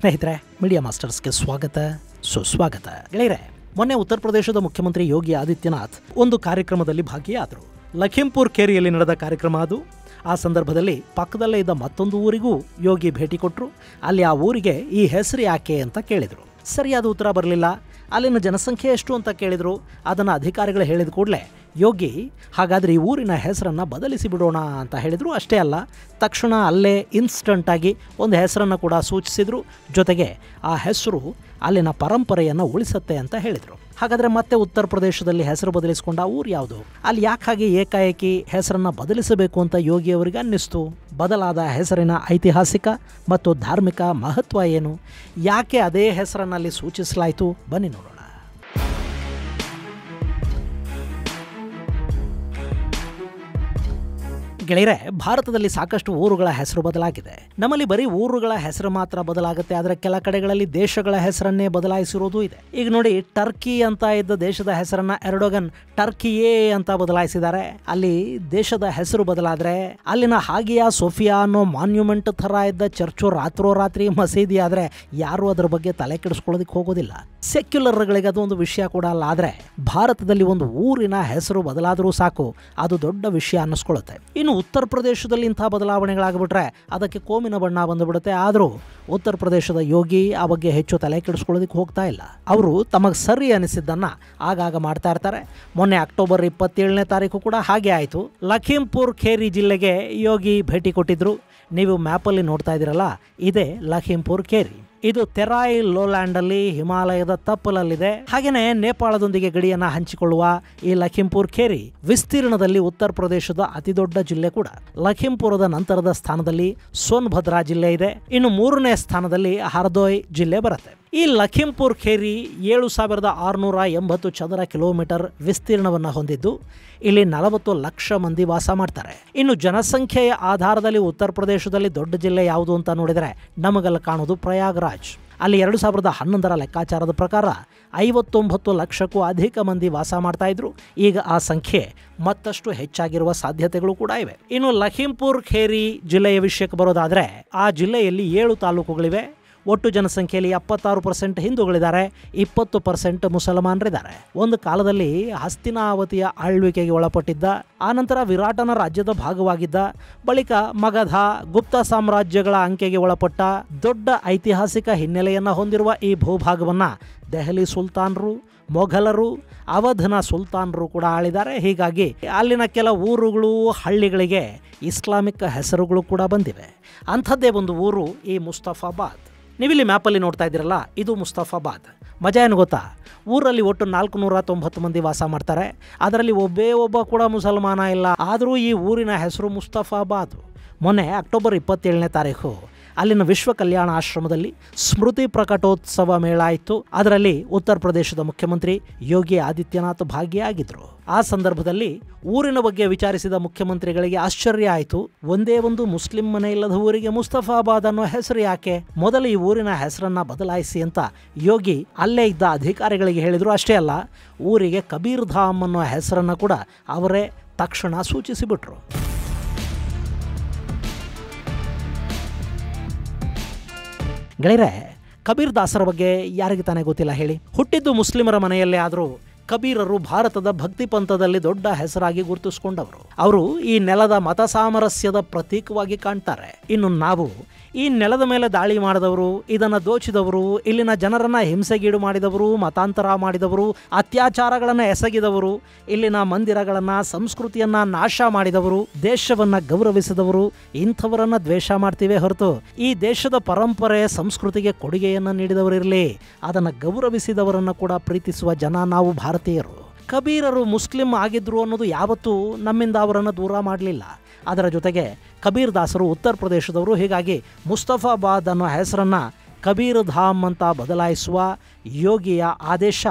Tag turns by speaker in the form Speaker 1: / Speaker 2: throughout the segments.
Speaker 1: ಸ್ನೇಹಿತರೆ, ಮೀಡಿಯಾ ಮಾಸ್ಟರ್ಸ್ಗೆ ಸ್ವಾಗತ ಸುಸ್ವಾಗತ. ಗೆಳೆಯರೆ, ಮೊನ್ನೆ ಉತ್ತರ ಪ್ರದೇಶದ ಮುಖ್ಯಮಂತ್ರಿ ಯೋಗಿ ಆದಿತ್ಯನಾಥ್ ಒಂದು ಕಾರ್ಯಕ್ರಮದಲ್ಲಿ ಭಾಗಿಯಾದರು. ಲಖೀಂಪುರ್ ಖೇರಿಯಲ್ಲಿ ನಡೆದ ಕಾರ್ಯಕ್ರಮ ಅದು. ಆ ಸಂದರ್ಭದಲ್ಲಿ ಪಕ್ಕದಲ್ಲೇ ಇದ್ದ ಮತ್ತೊಂದು ಊರಿಗೂ ಯೋಗಿ ಭೇಟಿ ಕೊಟ್ಟರು. ಅಲ್ಲಿ ಆ ಊರಿಗೆ ಈ ಹೆಸರು ಯಾಕೆ ಅಂತ ಕೇಳಿದರು. ಸರಿಯಾದ ಉತ್ತರ ಬರಲಿಲ್ಲ. ಅಲ್ಲಿನ ಜನಸಂಖ್ಯೆ ಎಷ್ಟು ಅಂತ ಕೇಳಿದರು. ಅದನ್ನು ಅಧಿಕಾರಿಗಳು ಹೇಳಿದ ಕೂಡಲೇ ಯೋಗಿ ಹಾಗಾದರೆ ಈ ಊರಿನ ಹೆಸರನ್ನು ಬದಲಿಸಿ ಬಿಡೋಣ ಅಂತ ಹೇಳಿದರು. ಅಷ್ಟೇ ಅಲ್ಲ, ತಕ್ಷಣ ಅಲ್ಲೇ ಇನ್ಸ್ಟಂಟಾಗಿ ಒಂದು ಹೆಸರನ್ನು ಕೂಡ ಸೂಚಿಸಿದರು. ಜೊತೆಗೆ ಆ ಹೆಸರು ಅಲ್ಲಿನ ಪರಂಪರೆಯನ್ನು ಉಳಿಸುತ್ತೆ ಅಂತ ಹೇಳಿದರು. ಹಾಗಾದರೆ ಮತ್ತೆ ಉತ್ತರ ಪ್ರದೇಶದಲ್ಲಿ ಹೆಸರು ಬದಲಿಸಿಕೊಂಡ ಊರು ಯಾವುದು? ಅಲ್ಲಿ ಯಾಕೆ ಹಾಗೆ ಏಕಾಏಕಿ ಹೆಸರನ್ನು ಬದಲಿಸಬೇಕು ಅಂತ ಯೋಗಿಯವರಿಗೆ ಅನ್ನಿಸ್ತು? ಬದಲಾದ ಹೆಸರಿನ ಐತಿಹಾಸಿಕ ಮತ್ತು ಧಾರ್ಮಿಕ ಮಹತ್ವ ಏನು? ಯಾಕೆ ಅದೇ ಹೆಸರನ್ನು ಅಲ್ಲಿ ಸೂಚಿಸಲಾಯಿತು? ಬನ್ನಿ ನೋಡೋಣ. ಗೆಳೆಯರೆ, ಭಾರತದಲ್ಲಿ ಸಾಕಷ್ಟು ಊರುಗಳ ಹೆಸರು ಬದಲಾಗಿದೆ. ನಮ್ಮಲ್ಲಿ ಬರೀ ಊರುಗಳ ಹೆಸರು ಮಾತ್ರ ಬದಲಾಗುತ್ತೆ, ಆದರೆ ಕೆಲ ಕಡೆಗಳಲ್ಲಿ ದೇಶಗಳ ಹೆಸರನ್ನೇ ಬದಲಾಯಿಸಿರೋದು ಇದೆ. ಈಗ ನೋಡಿ, ಟರ್ಕಿ ಅಂತ ಇದ್ದ ದೇಶದ ಹೆಸರನ್ನ ಎರ್ಡೋಗನ್ ಟರ್ಕಿಯೇ ಅಂತ ಬದಲಾಯಿಸಿದ್ದಾರೆ. ಅಲ್ಲಿ ದೇಶದ ಹೆಸರು ಬದಲಾದ್ರೆ ಅಲ್ಲಿನ ಹಾಗಿಯಾ ಸೋಫಿಯಾ ಅನ್ನೋ ಮಾನ್ಯುಮೆಂಟ್ ಥರ ಇದ್ದ ಚರ್ಚು ರಾತ್ರೋರಾತ್ರಿ ಮಸೀದಿ ಆದರೆ ಯಾರು ಅದರ ಬಗ್ಗೆ ತಲೆ ಕೆಡಿಸ್ಕೊಳ್ಳೋದಕ್ಕೆ ಹೋಗೋದಿಲ್ಲ. ಸೆಕ್ಯುಲರ್ಗಳಿಗೆ ಅದು ಒಂದು ವಿಷಯ ಕೂಡ ಅಲ್ಲ. ಆದರೆ ಭಾರತದಲ್ಲಿ ಒಂದು ಊರಿನ ಹೆಸರು ಬದಲಾದರೂ ಸಾಕು, ಅದು ದೊಡ್ಡ ವಿಷಯ ಅನ್ನಿಸ್ಕೊಳ್ಳುತ್ತೆ. ಇನ್ನು ಉತ್ತರ ಪ್ರದೇಶದಲ್ಲಿ ಇಂಥ ಬದಲಾವಣೆಗಳಾಗ್ಬಿಟ್ರೆ ಅದಕ್ಕೆ ಕೋಮಿನ ಬಣ್ಣ ಬಂದುಬಿಡುತ್ತೆ. ಆದರೂ ಉತ್ತರ ಪ್ರದೇಶದ ಯೋಗಿ ಆ ಬಗ್ಗೆ ಹೆಚ್ಚು ತಲೆ ಕೆಡಿಸ್ಕೊಳ್ಳೋದಕ್ಕೆ ಹೋಗ್ತಾ ಇಲ್ಲ. ಅವರು ತಮಗೆ ಸರಿ ಅನಿಸಿದ್ದನ್ನ ಆಗಾಗ ಮಾಡ್ತಾ ಇರ್ತಾರೆ. ಮೊನ್ನೆ ಅಕ್ಟೋಬರ್ 27ನೇ ತಾರೀಕು ಕೂಡ ಹಾಗೆ ಆಯಿತು. ಲಖೀಂಪುರ್ ಖೇರಿ ಜಿಲ್ಲೆಗೆ ಯೋಗಿ ಭೇಟಿ ಕೊಟ್ಟಿದ್ರು. ನೀವು ಮ್ಯಾಪಲ್ಲಿ ನೋಡ್ತಾ ಇದ್ದೀರಲ್ಲ, ಇದೇ ಲಖೀಂಪುರ್ ಖೇರಿ. ಇದು ತೆರಾಯ್ ಲೋಲ್ಯಾಂಡ್ ಅಲ್ಲಿ ಹಿಮಾಲಯದ ತಪ್ಪಲಲ್ಲಿದೆ. ಹಾಗೇನೆ ನೇಪಾಳದೊಂದಿಗೆ ಗಡಿಯನ್ನ ಹಂಚಿಕೊಳ್ಳುವ ಈ ಲಖೀಂಪುರ್ ಖೇರಿ ವಿಸ್ತೀರ್ಣದಲ್ಲಿ ಉತ್ತರ ಪ್ರದೇಶದ ಅತಿದೊಡ್ಡ ಜಿಲ್ಲೆ ಕೂಡ. ಲಖೀಂಪುರದ ನಂತರದ ಸ್ಥಾನದಲ್ಲಿ ಸೋನ್ಭದ್ರಾ ಜಿಲ್ಲೆ ಇದೆ. ಇನ್ನು 3ನೇ ಸ್ಥಾನದಲ್ಲಿ ಹರ್ದೋಯ್ ಜಿಲ್ಲೆ ಬರುತ್ತೆ. ಈ ಲಖೀಂಪುರ್ ಖೇರಿ 7680 ಚದರ ಕಿಲೋಮೀಟರ್ ವಿಸ್ತೀರ್ಣವನ್ನು ಹೊಂದಿದ್ದು ಇಲ್ಲಿ 40 ಲಕ್ಷ ಮಂದಿ ವಾಸ ಮಾಡ್ತಾರೆ. ಇನ್ನು ಜನಸಂಖ್ಯೆಯ ಆಧಾರದಲ್ಲಿ ಉತ್ತರ ಪ್ರದೇಶದಲ್ಲಿ ದೊಡ್ಡ ಜಿಲ್ಲೆ ಯಾವುದು ಅಂತ ನೋಡಿದರೆ ನಮಗೆಲ್ಲ ಕಾಣೋದು ಪ್ರಯಾಗ್ರಾಜ್. ಅಲ್ಲಿ 2011ರ ಲೆಕ್ಕಾಚಾರದ ಪ್ರಕಾರ 59 ಲಕ್ಷಕ್ಕೂ ಅಧಿಕ ಮಂದಿ ವಾಸ ಮಾಡ್ತಾ ಇದ್ರು. ಈಗ ಆ ಸಂಖ್ಯೆ ಮತ್ತಷ್ಟು ಹೆಚ್ಚಾಗಿರುವ ಸಾಧ್ಯತೆಗಳು ಕೂಡ ಇವೆ. ಇನ್ನು ಲಖೀಂಪುರ್ ಖೇರಿ ಜಿಲ್ಲೆಯ ವಿಷಯಕ್ಕೆ ಬರೋದಾದ್ರೆ, ಆ ಜಿಲ್ಲೆಯಲ್ಲಿ 7 ತಾಲೂಕುಗಳಿವೆ. ಒಟ್ಟು ಜನಸಂಖ್ಯೆಯಲ್ಲಿ 76% ಹಿಂದೂಗಳಿದ್ದಾರೆ, 20% ಮುಸಲ್ಮಾನರಿದ್ದಾರೆ. ಒಂದು ಕಾಲದಲ್ಲಿ ಹಸ್ತಿನಾವತಿಯ ಆಳ್ವಿಕೆಗೆ ಒಳಪಟ್ಟಿದ್ದ, ಆನಂತರ ವಿರಾಟನ ರಾಜ್ಯದ ಭಾಗವಾಗಿದ್ದ, ಬಳಿಕ ಮಗಧ ಗುಪ್ತ ಸಾಮ್ರಾಜ್ಯಗಳ ಅಂಕೆಗೆ ಒಳಪಟ್ಟ ದೊಡ್ಡ ಐತಿಹಾಸಿಕ ಹಿನ್ನೆಲೆಯನ್ನು ಹೊಂದಿರುವ ಈ ಭೂಭಾಗವನ್ನು ದೆಹಲಿ ಸುಲ್ತಾನರು, ಮೊಘಲರು, ಅವಧನ ಸುಲ್ತಾನರು ಕೂಡ ಆಳಿದ್ದಾರೆ. ಹೀಗಾಗಿ ಅಲ್ಲಿನ ಕೆಲ ಊರುಗಳು, ಹಳ್ಳಿಗಳಿಗೆ ಇಸ್ಲಾಮಿಕ್ ಹೆಸರುಗಳು ಕೂಡ ಬಂದಿವೆ. ಅಂಥದ್ದೇ ಒಂದು ಊರು ಈ ಮುಸ್ತಫಾಬಾದ್. ನೀವಿಲ್ಲಿ ಮ್ಯಾಪಲ್ಲಿ ನೋಡ್ತಾ ಇದ್ದೀರಲ್ಲ, ಇದು ಮುಸ್ತಫಾಬಾದ್. ಮಜಾ ಏನು ಗೊತ್ತಾ? ಊರಲ್ಲಿ ಒಟ್ಟು 490 ಮಂದಿ ವಾಸ ಮಾಡ್ತಾರೆ. ಅದರಲ್ಲಿ ಒಬ್ಬ ಕೂಡ ಮುಸಲ್ಮಾನ ಇಲ್ಲ. ಆದರೂ ಈ ಊರಿನ ಹೆಸರು ಮುಸ್ತಫಾಬಾದ್. ಮೊನ್ನೆ ಅಕ್ಟೋಬರ್ 27ನೇ ತಾರೀಕು ಅಲ್ಲಿನ ವಿಶ್ವ ಕಲ್ಯಾಣ ಆಶ್ರಮದಲ್ಲಿ ಸ್ಮೃತಿ ಪ್ರಕಟೋತ್ಸವ ಮೇಳ ಇತ್ತು. ಅದರಲ್ಲಿ ಉತ್ತರ ಪ್ರದೇಶದ ಮುಖ್ಯಮಂತ್ರಿ ಯೋಗಿ ಆದಿತ್ಯನಾಥ್ ಭಾಗಿಯಾಗಿದ್ದರು. ಆ ಸಂದರ್ಭದಲ್ಲಿ ಊರಿನ ಬಗ್ಗೆ ವಿಚಾರಿಸಿದ ಮುಖ್ಯಮಂತ್ರಿಗಳಿಗೆ ಆಶ್ಚರ್ಯ ಆಯಿತು. ಒಂದೇ ಒಂದು ಮುಸ್ಲಿಂ ಮನೆ ಇಲ್ಲದ ಊರಿಗೆ ಮುಸ್ತಫಾಬಾದ್ ಅನ್ನೋ ಹೆಸರು ಯಾಕೆ? ಮೊದಲು ಈ ಊರಿನ ಹೆಸರನ್ನ ಬದಲಾಯಿಸಿ ಅಂತ ಯೋಗಿ ಅಲ್ಲೇ ಇದ್ದ ಅಧಿಕಾರಿಗಳಿಗೆ ಹೇಳಿದರು. ಅಷ್ಟೇ ಅಲ್ಲ, ಊರಿಗೆ ಕಬೀರ್ ಧಾಮ್ ಅನ್ನೋ ಹೆಸರನ್ನು ಕೂಡ ಅವರೇ ತಕ್ಷಣ ಸೂಚಿಸಿಬಿಟ್ರು. ಗೆಳೆಯರೆ, ಕಬೀರ್ ದಾಸರ ಬಗ್ಗೆ ಯಾರಿಗೆ ತಾನೇ ಗೊತ್ತಿಲ್ಲ ಹೇಳಿ? ಹುಟ್ಟಿದ್ದು ಮುಸ್ಲಿಮರ ಮನೆಯಲ್ಲೇ ಆದರೂ ಕಬೀರರು ಭಾರತದ ಭಕ್ತಿ ಪಂಥದಲ್ಲಿ ದೊಡ್ಡ ಹೆಸರಾಗಿ ಗುರುತಿಸಿಕೊಂಡವರು. ಅವರು ಈ ನೆಲದ ಮತ ಸಾಮರಸ್ಯದ ಪ್ರತೀಕವಾಗಿ ಕಾಣ್ತಾರೆ. ಇನ್ನು ನಾವು ಈ ನೆಲದ ಮೇಲೆ ದಾಳಿ ಮಾಡಿದವರು, ಇದನ್ನು ದೋಚಿದವರು, ಇಲ್ಲಿನ ಜನರನ್ನ ಹಿಂಸೆಗೀಡು ಮಾಡಿದವರು, ಮತಾಂತರ ಮಾಡಿದವರು, ಅತ್ಯಾಚಾರಗಳನ್ನು ಎಸಗಿದವರು, ಇಲ್ಲಿನ ಮಂದಿರಗಳನ್ನು, ಸಂಸ್ಕೃತಿಯನ್ನ ನಾಶ ಮಾಡಿದವರು, ದೇಶವನ್ನ ಗೌರವಿಸಿದವರು, ಇಂಥವರನ್ನ ದ್ವೇಷ ಮಾಡ್ತೀವಿ ಹೊರತು ಈ ದೇಶದ ಪರಂಪರೆ ಸಂಸ್ಕೃತಿಗೆ ಕೊಡುಗೆಯನ್ನು ನೀಡಿದವರಿರಲಿ, ಅದನ್ನು ಗೌರವಿಸಿದವರನ್ನು ಕೂಡ ಪ್ರೀತಿಸುವ ಜನ ನಾವು ಭಾರತೀಯರು. ಕಬೀರರು ಮುಸ್ಲಿಂ ಆಗಿದ್ರು ಅನ್ನೋದು ಯಾವತ್ತೂ ನಮ್ಮಿಂದ ಅವರನ್ನು ದೂರ ಮಾಡಲಿಲ್ಲ. ಅದರ ಜೊತೆಗೆ ಕಬೀರ್ ದಾಸರು ಉತ್ತರ ಪ್ರದೇಶದವರು. ಹೀಗಾಗಿ ಮುಸ್ತಫಾಬಾದ್ ಅನ್ನೋ ಹೆಸರನ್ನು ಕಬೀರ್ ಧಾಮ್ ಅಂತ ಬದಲಾಯಿಸುವ ಯೋಗಿಯ ಆದೇಶ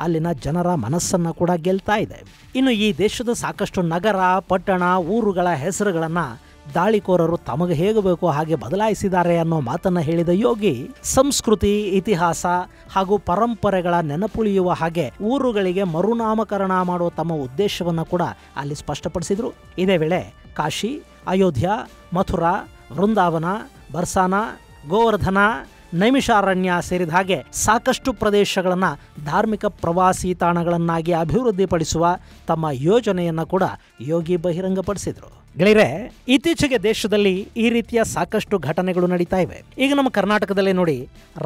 Speaker 1: ಅಲ್ಲಿನ ಜನರ ಮನಸ್ಸನ್ನು ಕೂಡ ಗೆಲ್ತಾ ಇದೆ. ಇನ್ನು ಈ ದೇಶದ ಸಾಕಷ್ಟು ನಗರ, ಪಟ್ಟಣ, ಊರುಗಳ ಹೆಸರುಗಳನ್ನು ದಾಳಿಕೋರರು ತಮಗೆ ಹೇಗೆ ಬೇಕೋ ಹಾಗೆ ಬದಲಾಯಿಸಿದ್ದಾರೆ ಅನ್ನೋ ಮಾತನ್ನು ಹೇಳಿದ ಯೋಗಿ ಸಂಸ್ಕೃತಿ, ಇತಿಹಾಸ ಹಾಗೂ ಪರಂಪರೆಗಳ ನೆನಪುಳಿಯುವ ಹಾಗೆ ಊರುಗಳಿಗೆ ಮರುನಾಮಕರಣ ಮಾಡುವ ತಮ್ಮ ಉದ್ದೇಶವನ್ನು ಕೂಡ ಅಲ್ಲಿ ಸ್ಪಷ್ಟಪಡಿಸಿದರು. ಇದೇ ವೇಳೆ ಕಾಶಿ, ಅಯೋಧ್ಯ, ಮಥುರಾ, ವೃಂದಾವನ, ಬರ್ಸಾನ, ಗೋವರ್ಧನ, ನೈಮಿಷಾರಣ್ಯ ಸೇರಿದ ಹಾಗೆ ಸಾಕಷ್ಟು ಪ್ರದೇಶಗಳನ್ನ ಧಾರ್ಮಿಕ ಪ್ರವಾಸಿ ತಾಣಗಳನ್ನಾಗಿ ಅಭಿವೃದ್ಧಿಪಡಿಸುವ ತಮ್ಮ ಯೋಜನೆಯನ್ನ ಕೂಡ ಯೋಗಿ ಬಹಿರಂಗಪಡಿಸಿದ್ರು. ಗೆಳೆಯರೆ, ಇತ್ತೀಚೆಗೆ ದೇಶದಲ್ಲಿ ಈ ರೀತಿಯ ಸಾಕಷ್ಟು ಘಟನೆಗಳು ನಡೀತಾ ಇವೆ. ಈಗ ನಮ್ಮ ಕರ್ನಾಟಕದಲ್ಲೇ ನೋಡಿ,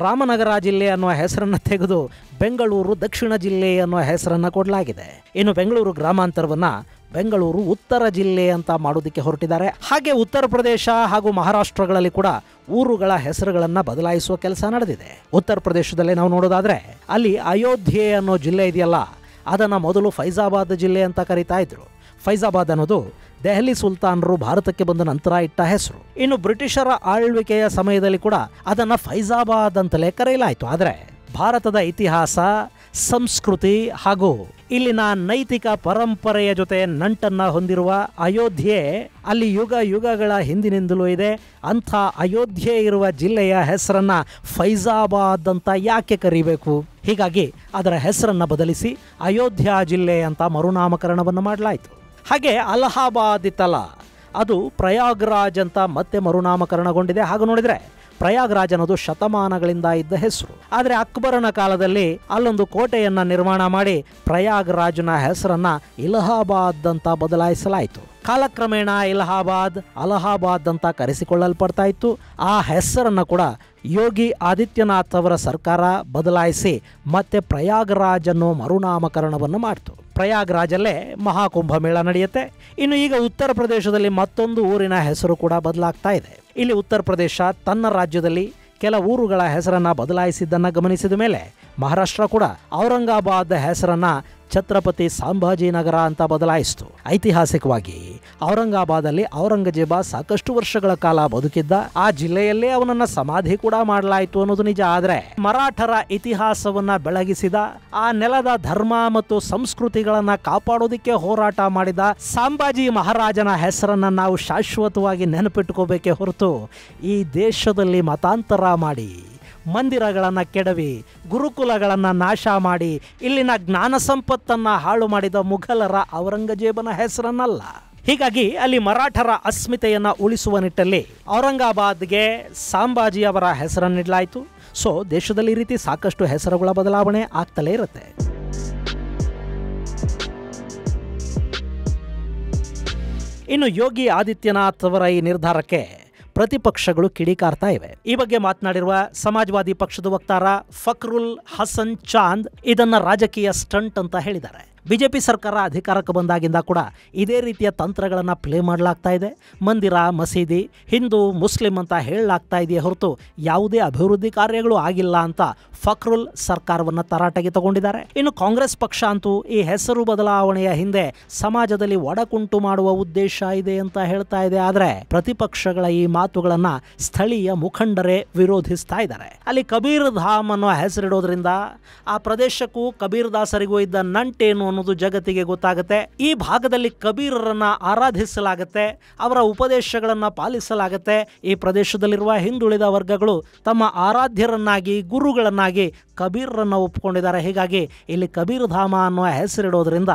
Speaker 1: ರಾಮನಗರ ಜಿಲ್ಲೆ ಅನ್ನುವ ಹೆಸರನ್ನ ತೆಗೆದು ಬೆಂಗಳೂರು ದಕ್ಷಿಣ ಜಿಲ್ಲೆ ಅನ್ನುವ ಹೆಸರನ್ನ ಕೊಡಲಾಗಿದೆ. ಇನ್ನು ಬೆಂಗಳೂರು ಗ್ರಾಮಾಂತರವನ್ನ ಬೆಂಗಳೂರು ಉತ್ತರ ಜಿಲ್ಲೆ ಅಂತ ಮಾಡೋದಕ್ಕೆ ಹೊರಟಿದ್ದಾರೆ. ಹಾಗೆ ಉತ್ತರ ಪ್ರದೇಶ ಹಾಗೂ ಮಹಾರಾಷ್ಟ್ರಗಳಲ್ಲಿ ಕೂಡ ಊರುಗಳ ಹೆಸರುಗಳನ್ನ ಬದಲಾಯಿಸುವ ಕೆಲಸ ನಡೆದಿದೆ. ಉತ್ತರ ಪ್ರದೇಶದಲ್ಲಿ ನಾವು ನೋಡೋದಾದ್ರೆ ಅಲ್ಲಿ ಅಯೋಧ್ಯೆ ಅನ್ನೋ ಜಿಲ್ಲೆ ಇದೆಯಲ್ಲ, ಅದನ್ನ ಮೊದಲು ಫೈಜಾಬಾದ್ ಜಿಲ್ಲೆ ಅಂತ ಕರೀತಾ ಇದ್ರು. ಫೈಜಾಬಾದ್ ಅನ್ನೋದು ದೆಹಲಿ ಸುಲ್ತಾನರು ಭಾರತಕ್ಕೆ ಬಂದ ನಂತರ ಇಟ್ಟ ಹೆಸರು. ಇನ್ನು ಬ್ರಿಟಿಷರ ಆಳ್ವಿಕೆಯ ಸಮಯದಲ್ಲಿ ಕೂಡ ಅದನ್ನ ಫೈಜಾಬಾದ್ ಅಂತಲೇ ಕರೆಯಲಾಯಿತು. ಆದರೆ ಭಾರತದ ಇತಿಹಾಸ, ಸಂಸ್ಕೃತಿ ಹಾಗೂ ಇಲ್ಲಿನ ನೈತಿಕ ಪರಂಪರೆಯ ಜೊತೆ ನಂಟನ್ನ ಹೊಂದಿರುವ ಅಯೋಧ್ಯೆ ಅಲ್ಲಿ ಯುಗ ಯುಗಗಳ ಹಿಂದಿನಿಂದಲೂ ಇದೆ. ಅಂಥ ಅಯೋಧ್ಯೆ ಇರುವ ಜಿಲ್ಲೆಯ ಹೆಸರನ್ನ ಫೈಜಾಬಾದ್ ಅಂತ ಯಾಕೆ ಕರಿಬೇಕು? ಹೀಗಾಗಿ ಅದರ ಹೆಸರನ್ನ ಬದಲಿಸಿ ಅಯೋಧ್ಯ ಜಿಲ್ಲೆ ಅಂತ ಮರುನಾಮಕರಣವನ್ನು ಮಾಡಲಾಯಿತು. ಹಾಗೆ ಅಲಹಾಬಾದ್ ಇತ್ತಲ್ಲ, ಅದು ಪ್ರಯಾಗ್ರಾಜ್ ಅಂತ ಮತ್ತೆ ಮರುನಾಮಕರಣಗೊಂಡಿದೆ. ಹಾಗೂ ನೋಡಿದ್ರೆ ಪ್ರಯಾಗ್ರಾಜ್ ಅನ್ನೋದು ಶತಮಾನಗಳಿಂದ ಇದ್ದ ಹೆಸರು. ಆದರೆ ಅಕ್ಬರನ ಕಾಲದಲ್ಲಿ ಅಲ್ಲೊಂದು ಕೋಟೆಯನ್ನ ನಿರ್ಮಾಣ ಮಾಡಿ ಪ್ರಯಾಗ್ರಾಜ್ನ ಹೆಸರನ್ನ ಇಲಹಾಬಾದ್ ಅಂತ ಬದಲಾಯಿಸಲಾಯಿತು. ಕಾಲಕ್ರಮೇಣ ಇಲಹಾಬಾದ್ ಅಲಹಾಬಾದ್ ಅಂತ ಕರೆಸಿಕೊಳ್ಳಲ್ಪಡ್ತಾ ಇತ್ತು. ಆ ಹೆಸರನ್ನ ಕೂಡ ಯೋಗಿ ಆದಿತ್ಯನಾಥ್ ಅವರ ಸರ್ಕಾರ ಬದಲಾಯಿಸಿ ಮತ್ತೆ ಪ್ರಯಾಗ್ರಾಜ್ ಅನ್ನೋ ಮರುನಾಮಕರಣವನ್ನು ಮಾಡಿತು. ಪ್ರಯಾಗ್ರಾಜಲ್ಲೇ ಮಹಾಕುಂಭಮೇಳ ನಡೆಯುತ್ತೆ. ಇನ್ನು ಈಗ ಉತ್ತರ ಪ್ರದೇಶದಲ್ಲಿ ಮತ್ತೊಂದು ಊರಿನ ಹೆಸರು ಕೂಡ ಬದಲಾಗ್ತಾ ಇದೆ. ಇಲ್ಲಿ ಉತ್ತರ ಪ್ರದೇಶ ತನ್ನ ರಾಜ್ಯದಲ್ಲಿ ಕೆಲ ಊರುಗಳ ಹೆಸರನ್ನ ಬದಲಾಯಿಸಿದ್ದನ್ನ ಗಮನಿಸಿದ ಮೇಲೆ ಮಹಾರಾಷ್ಟ್ರ ಕೂಡ ಔರಂಗಾಬಾದ್ ಹೆಸರನ್ನ ಛತ್ರಪತಿ ಸಂಭಾಜಿನಗರ ಅಂತ ಬದಲಾಯಿಸಿತು. ಐತಿಹಾಸಿಕವಾಗಿ ಔರಂಗಾಬಾದಲ್ಲಿ ಔರಂಗಜೇಬ ಸಾಕಷ್ಟು ವರ್ಷಗಳ ಕಾಲ ಬದುಕಿದ್ದ. ಆ ಜಿಲ್ಲೆಯಲ್ಲೇ ಅವನನ್ನ ಸಮಾಧಿ ಕೂಡ ಮಾಡಲಾಯಿತು ಅನ್ನೋದು ನಿಜ. ಆದರೆ ಮರಾಠರ ಇತಿಹಾಸವನ್ನ ಬೆಳಗಿಸಿದ, ಆ ನೆಲದ ಧರ್ಮ ಮತ್ತು ಸಂಸ್ಕೃತಿಗಳನ್ನ ಕಾಪಾಡೋದಿಕ್ಕೆ ಹೋರಾಟ ಮಾಡಿದ ಸಂಭಾಜಿ ಮಹಾರಾಜನ ಹೆಸರನ್ನ ನಾವು ಶಾಶ್ವತವಾಗಿ ನೆನಪಿಟ್ಟುಕೋಬೇಕೇ ಹೊರತು ಈ ದೇಶದಲ್ಲಿ ಮತಾಂತರ ಮಾಡಿ, ಮಂದಿರಗಳನ್ನು ಕೆಡವಿ, ಗುರುಕುಲಗಳನ್ನು ನಾಶ ಮಾಡಿ, ಇಲ್ಲಿನ ಜ್ಞಾನ ಸಂಪತ್ತನ್ನು ಹಾಳು ಮಾಡಿದ ಮುಘಲರ ಔರಂಗಜೇಬನ ಹೆಸರನ್ನಲ್ಲ. ಹೀಗಾಗಿ ಅಲ್ಲಿ ಮರಾಠರ ಅಸ್ಮಿತೆಯನ್ನು ಉಳಿಸುವ ನಿಟ್ಟಲ್ಲಿ ಔರಂಗಾಬಾದ್ಗೆ ಸಂಭಾಜಿ ಅವರ ಹೆಸರನ್ನು ನೀಡಲಾಯಿತು. ಸೊ ದೇಶದಲ್ಲಿ ಈ ರೀತಿ ಸಾಕಷ್ಟು ಹೆಸರುಗಳ ಬದಲಾವಣೆ ಆಗ್ತಲೇ ಇರುತ್ತೆ. ಇನ್ನು ಯೋಗಿ ಆದಿತ್ಯನಾಥ್ ಅವರ ಈ ನಿರ್ಧಾರಕ್ಕೆ ಪ್ರತಿಪಕ್ಷಗಳು ಕಿಡಿಕಾರ್ತಾ ಇವೆ. ಈ ಬಗ್ಗೆ ಮಾತನಾಡಿರುವ ಸಮಾಜವಾದಿ ಪಕ್ಷದ ವಕ್ತಾರ ಫಕ್ರುಲ್ ಹಸನ್ ಚಾಂದ್ ಇದನ್ನ ರಾಜಕೀಯ ಸ್ಟಂಟ್ ಅಂತ ಹೇಳಿದ್ದಾರೆ. ಬಿಜೆಪಿ ಸರ್ಕಾರ ಅಧಿಕಾರಕ್ಕೆ ಬಂದಾಗಿಂದ ಕೂಡ ಇದೇ ರೀತಿಯ ತಂತ್ರಗಳನ್ನು ಪ್ಲೇ ಮಾಡಲಾಗ್ತಾ ಇದೆ. ಮಂದಿರ, ಮಸೀದಿ, ಹಿಂದೂ, ಮುಸ್ಲಿಂ ಅಂತ ಹೇಳಲಾಗ್ತಾ ಇದೆಯೇ ಹೊರತು ಯಾವುದೇ ಅಭಿವೃದ್ಧಿ ಕಾರ್ಯಗಳು ಆಗಿಲ್ಲ ಅಂತ ಫಕ್ರುಲ್ ಸರ್ಕಾರವನ್ನು ತರಾಟೆಗೆ ತಗೊಂಡಿದ್ದಾರೆ. ಇನ್ನು ಕಾಂಗ್ರೆಸ್ ಪಕ್ಷ ಅಂತೂ ಈ ಹೆಸರು ಬದಲಾವಣೆಯ ಹಿಂದೆ ಸಮಾಜದಲ್ಲಿ ಒಡಕುಂಟು ಮಾಡುವ ಉದ್ದೇಶ ಇದೆ ಅಂತ ಹೇಳ್ತಾ ಇದೆ. ಆದರೆ ಪ್ರತಿಪಕ್ಷಗಳ ಈ ಮಾತುಗಳನ್ನ ಸ್ಥಳೀಯ ಮುಖಂಡರೇ ವಿರೋಧಿಸ್ತಾ ಇದ್ದಾರೆ. ಅಲ್ಲಿ ಕಬೀರ್ ಧಾಮ್ ಅನ್ನೋ ಹೆಸರಿಡೋದ್ರಿಂದ ಆ ಪ್ರದೇಶಕ್ಕೂ ಕಬೀರ್ ದಾಸರಿಗೂ ಇದ್ದ ನಂಟೇನು ಅನ್ನೋದು ಜಗತ್ತಿಗೆ ಗೊತ್ತಾಗುತ್ತೆ. ಈ ಭಾಗದಲ್ಲಿ ಕಬೀರರನ್ನ ಆರಾಧಿಸಲಾಗುತ್ತೆ, ಅವರ ಉಪದೇಶಗಳನ್ನ ಪಾಲಿಸಲಾಗುತ್ತೆ. ಈ ಪ್ರದೇಶದಲ್ಲಿರುವ ಹಿಂದುಳಿದ ವರ್ಗಗಳು ತಮ್ಮ ಆರಾಧ್ಯರನ್ನಾಗಿ, ಗುರುಗಳನ್ನಾಗಿ ಕಬೀರರನ್ನ ಒಪ್ಪಿಕೊಂಡಿದ್ದಾರೆ. ಹೀಗಾಗಿ ಇಲ್ಲಿ ಕಬೀರ್ ಧಾಮ ಅನ್ನುವ ಹೆಸರಿಡೋದ್ರಿಂದ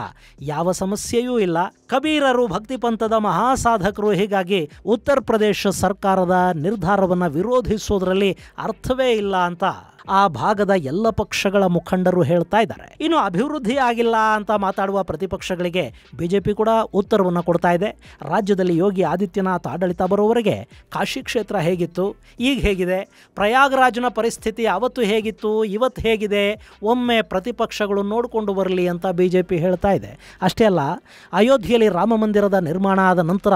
Speaker 1: ಯಾವ ಸಮಸ್ಯೆಯೂ ಇಲ್ಲ. ಕಬೀರರು ಭಕ್ತಿ ಪಂಥದ ಮಹಾಸಾಧಕರು. ಹೀಗಾಗಿ ಉತ್ತರ ಪ್ರದೇಶ ಸರ್ಕಾರದ ನಿರ್ಧಾರವನ್ನು ವಿರೋಧಿಸೋದ್ರಲ್ಲಿ ಅರ್ಥವೇ ಇಲ್ಲ ಅಂತ ಆ ಭಾಗದ ಎಲ್ಲ ಪಕ್ಷಗಳ ಮುಖಂಡರು ಹೇಳ್ತಾ ಇದ್ದಾರೆ. ಇನ್ನು ಅಭಿವೃದ್ಧಿ ಆಗಿಲ್ಲ ಅಂತ ಮಾತಾಡುವ ಪ್ರತಿಪಕ್ಷಗಳಿಗೆ ಬಿಜೆಪಿ ಕೂಡ ಉತ್ತರವನ್ನು ಕೊಡ್ತಾ ಇದೆ. ರಾಜ್ಯದಲ್ಲಿ ಯೋಗಿ ಆದಿತ್ಯನಾಥ್ ಆಡಳಿತ ಬರೋವರೆಗೆ ಕಾಶಿ ಕ್ಷೇತ್ರ ಹೇಗಿತ್ತು, ಈಗ ಹೇಗಿದೆ, ಪ್ರಯಾಗ್ರಾಜ್ನ ಪರಿಸ್ಥಿತಿ ಅವತ್ತು ಹೇಗಿತ್ತು, ಇವತ್ತು ಹೇಗಿದೆ, ಒಮ್ಮೆ ಪ್ರತಿಪಕ್ಷಗಳು ನೋಡಿಕೊಂಡು ಬರಲಿ ಅಂತ ಬಿಜೆಪಿ ಹೇಳ್ತಾ ಇದೆ. ಅಷ್ಟೇ ಅಲ್ಲ, ಅಯೋಧ್ಯೆಯಲ್ಲಿ ರಾಮ ಮಂದಿರದ ನಿರ್ಮಾಣ ಆದ ನಂತರ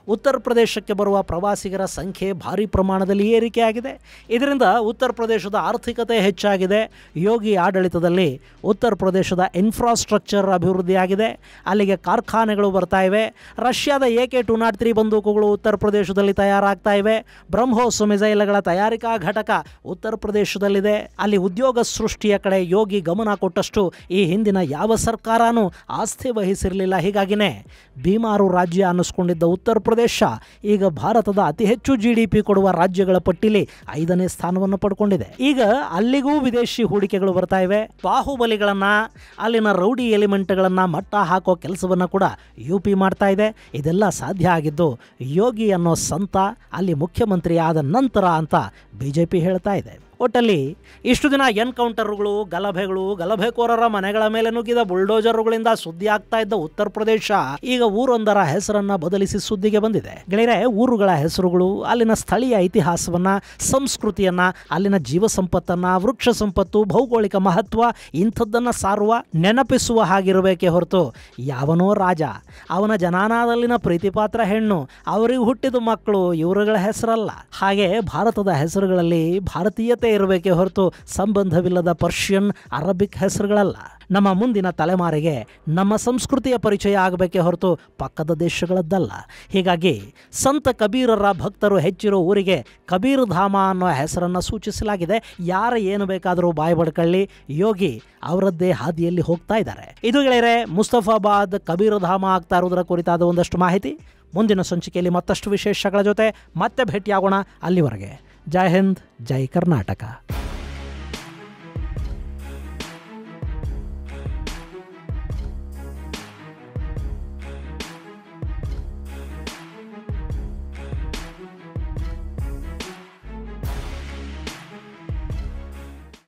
Speaker 1: ಉತ್ತರ ಪ್ರದೇಶಕ್ಕೆ ಬರುವ ಪ್ರವಾಸಿಗರ ಸಂಖ್ಯೆ ಭಾರಿ ಪ್ರಮಾಣದಲ್ಲಿ ಏರಿಕೆಯಾಗಿದೆ. ಇದರಿಂದ ಉತ್ತರ ಪ್ರದೇಶದ ಆರ್ಥಿಕತೆ ಹೆಚ್ಚಾಗಿದೆ. ಯೋಗಿ ಆಡಳಿತದಲ್ಲಿ ಉತ್ತರ ಪ್ರದೇಶದ ಇನ್ಫ್ರಾಸ್ಟ್ರಕ್ಚರ್ ಅಭಿವೃದ್ಧಿಯಾಗಿದೆ. ಅಲ್ಲಿಗೆ ಕಾರ್ಖಾನೆಗಳು ಬರ್ತಾ ಇವೆ. ರಷ್ಯಾದ AK-203 ಬಂದೂಕುಗಳು ಉತ್ತರ ಪ್ರದೇಶದಲ್ಲಿ ತಯಾರಾಗ್ತಾ ಇವೆ. ಬ್ರಹ್ಮೋಸ್ ಮಿಸೈಲ್ಗಳ ತಯಾರಿಕಾ ಘಟಕ ಉತ್ತರ ಪ್ರದೇಶದಲ್ಲಿದೆ. ಅಲ್ಲಿ ಉದ್ಯೋಗ ಸೃಷ್ಟಿಯ ಕಡೆ ಯೋಗಿ ಗಮನ ಕೊಟ್ಟಷ್ಟು ಈ ಹಿಂದಿನ ಯಾವ ಸರ್ಕಾರನೂ ಆಸ್ಥೆ ವಹಿಸಿರಲಿಲ್ಲ. ಹೀಗಾಗಿನೇ ಬೀಮಾರು ರಾಜ್ಯ ಅನ್ನಿಸ್ಕೊಂಡಿದ್ದ ಉತ್ತರ ಪ್ರದೇಶ ಈಗ ಭಾರತದ ಅತಿ ಹೆಚ್ಚು GDP ಕೊಡುವ ರಾಜ್ಯಗಳ ಪಟ್ಟಿಲಿ 5ನೇ ಸ್ಥಾನವನ್ನು ಪಡ್ಕೊಂಡಿದೆ. ಈಗ ಅಲ್ಲಿಗೂ ವಿದೇಶಿ ಹೂಡಿಕೆಗಳು ಬರ್ತಾ ಇವೆ. ಬಾಹುಬಲಿಗಳನ್ನ, ಅಲ್ಲಿನ ರೌಡಿ ಎಲಿಮೆಂಟ್ಗಳನ್ನ ಮಟ್ಟ ಹಾಕೋ ಕೆಲಸವನ್ನ ಕೂಡ UP ಮಾಡ್ತಾ ಇದೆ. ಇದೆಲ್ಲ ಸಾಧ್ಯ ಆಗಿದ್ದು ಯೋಗಿ ಅನ್ನೋ ಸಂತ ಅಲ್ಲಿ ಮುಖ್ಯಮಂತ್ರಿ ಆದ ನಂತರ ಅಂತ ಬಿಜೆಪಿ ಹೇಳ್ತಾ ಇದೆ. ಒಟ್ಟಲ್ಲಿ ಇಷ್ಟು ದಿನ ಎನ್ಕೌಂಟರ್ಗಳು, ಗಲಭೆಕೋರರ ಮನೆಗಳ ಮೇಲೆ ನುಗ್ಗಿದ ಬುಲ್ಡೋಜರ್ಗಳಿಂದ ಸುದ್ದಿ ಆಗ್ತಾ ಇದ್ದ ಉತ್ತರ ಪ್ರದೇಶ ಈಗ ಊರೊಂದರ ಹೆಸರನ್ನ ಬದಲಿಸಿ ಸುದ್ದಿಗೆ ಬಂದಿದೆ. ಗೆಳೆಯರೆ, ಊರುಗಳ ಹೆಸರುಗಳು ಅಲ್ಲಿನ ಸ್ಥಳೀಯ ಇತಿಹಾಸವನ್ನ, ಸಂಸ್ಕೃತಿಯನ್ನ, ಅಲ್ಲಿನ ಜೀವ ಸಂಪತ್ತನ್ನ, ವೃಕ್ಷ ಸಂಪತ್ತು, ಭೌಗೋಳಿಕ ಮಹತ್ವ ಇಂಥದ್ದನ್ನ ಸಾರುವ, ನೆನಪಿಸುವ ಹಾಗಿರಬೇಕೇ ಹೊರತು ಯಾವನೋ ರಾಜ, ಅವನ ಜನಾನದಲ್ಲಿನ ಪ್ರೀತಿಪಾತ್ರ ಹೆಣ್ಣು, ಅವರಿಗೆ ಹುಟ್ಟಿದ ಮಕ್ಕಳು ಇವರುಗಳ ಹೆಸರಲ್ಲ. ಹಾಗೆ ಭಾರತದ ಹೆಸರುಗಳಲ್ಲಿ ಭಾರತೀಯತೆ ಇರಬೇಕೇ ಹೊರತು ಸಂಬಂಧವಿಲ್ಲದ ಪರ್ಷಿಯನ್, ಅರಬಿಕ್ ಹೆಸರುಗಳಲ್ಲ. ನಮ್ಮ ಮುಂದಿನ ತಲೆಮಾರಿಗೆ ನಮ್ಮ ಸಂಸ್ಕೃತಿಯ ಪರಿಚಯ ಆಗಬೇಕೇ ಹೊರತು ಪಕ್ಕದ ದೇಶಗಳದ್ದಲ್ಲ. ಹೀಗಾಗಿ ಸಂತ ಕಬೀರರ ಭಕ್ತರು ಹೆಚ್ಚಿರೋ ಊರಿಗೆ ಕಬೀರ್ ಧಾಮ ಅನ್ನೋ ಹೆಸರನ್ನು ಸೂಚಿಸಲಾಗಿದೆ. ಯಾರು ಏನು ಬೇಕಾದರೂ ಬಾಯಿ ಬಡ್ಕೊಳ್ಳಿ, ಯೋಗಿ ಅವರದ್ದೇ ಹಾದಿಯಲ್ಲಿ ಹೋಗ್ತಾ ಇದ್ದಾರೆ. ಇದು ಗೆಳೆಯರೆ ಮುಸ್ತಫಾಬಾದ್ ಕಬೀರ್ ಧಾಮ ಆಗ್ತಾ ಇರೋದರ ಕುರಿತಾದ ಒಂದಷ್ಟು ಮಾಹಿತಿ. ಮುಂದಿನ ಸಂಚಿಕೆಯಲ್ಲಿ ಮತ್ತಷ್ಟು ವಿಶೇಷಗಳ ಜೊತೆ ಮತ್ತೆ ಭೇಟಿಯಾಗೋಣ. ಅಲ್ಲಿವರೆಗೆ ಜೈ ಹಿಂದ್, ಜೈ ಕರ್ನಾಟಕ.